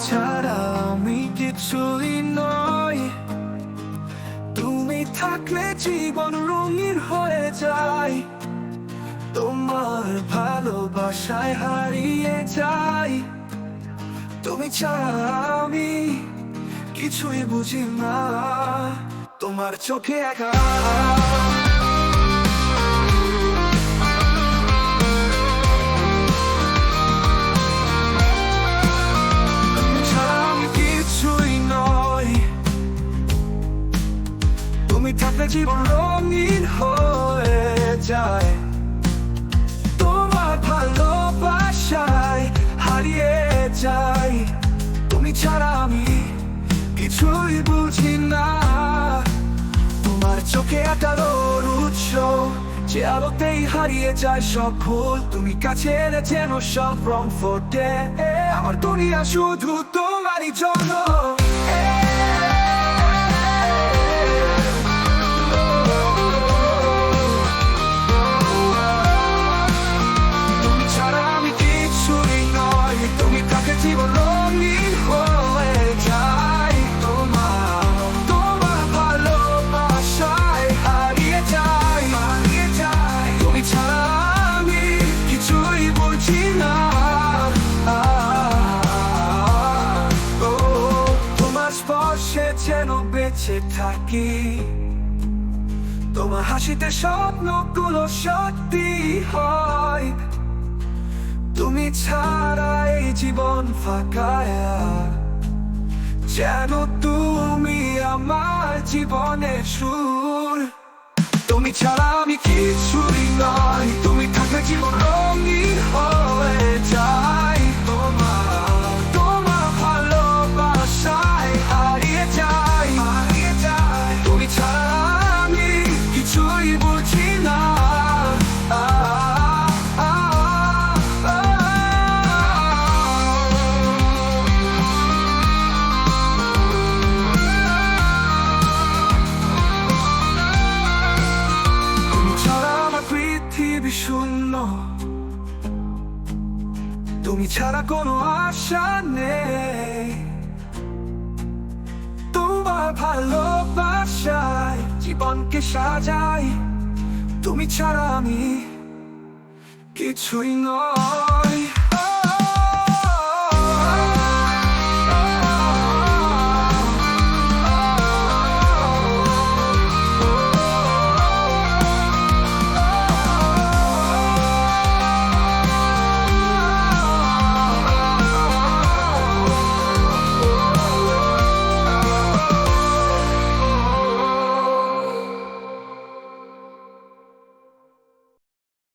ছাড়া আমি কিছুই নই। তুমি থাকলে জীবন রঙিন হয়ে যায়, তোমার ভালোবাসায় হারিয়ে যাই। তুমি ছাড়া আমি কিছুই বুঝি না, তোমার চোখে একা। তুমি ছাড়া আমি কিছুই নই, তুমি থাকলে জীবন রঙিন হয়ে যায়, তোমার ভালোবাসায় হারিয়ে যাই। তুমি ছাড়া আমি কিছুই বুঝি না, তোমার চোখে আলোর উৎস, যে আলোতেই হারিয়ে যায় সব ভুল। তুমি কাছে এলে যেন সব রং ফোটে, আমার দুনিয়া শুধু তোমারই জন্য। তুমি ছাড়া আমি কিছুই নই, তুমি থাকলে জীবন রঙিন হয়ে যায়, তোমার ভালোবাসায় হারিয়ে যাই। তুমি ছাড়া আমি কিছুই বুঝি না, ও তোমার স্পর্শে যেন বেঁচে থাকি, তোমার হাসিতে স্বপ্নগুলো সত্যি হয়। তুমি ছাড়া এই জীবন ফাঁকা, যেন তুমি আমার জীবনের সুর। তুমি ছাড়া আমি কিছুই নই, তুমি থাকলে জীবন রঙিন হয়ে যায়, তোমার ভালোবাসায় হারিয়ে যাই। তুমি ছাড়া আমি কিছুই বুঝি না, পৃথিবী শূন্য, তুমি ছাড়া কোনো আশা নেই। তোমার ভালোবাসায় জীবনকে সাজাই, তুমি ছাড়া আমি কিছুই নই।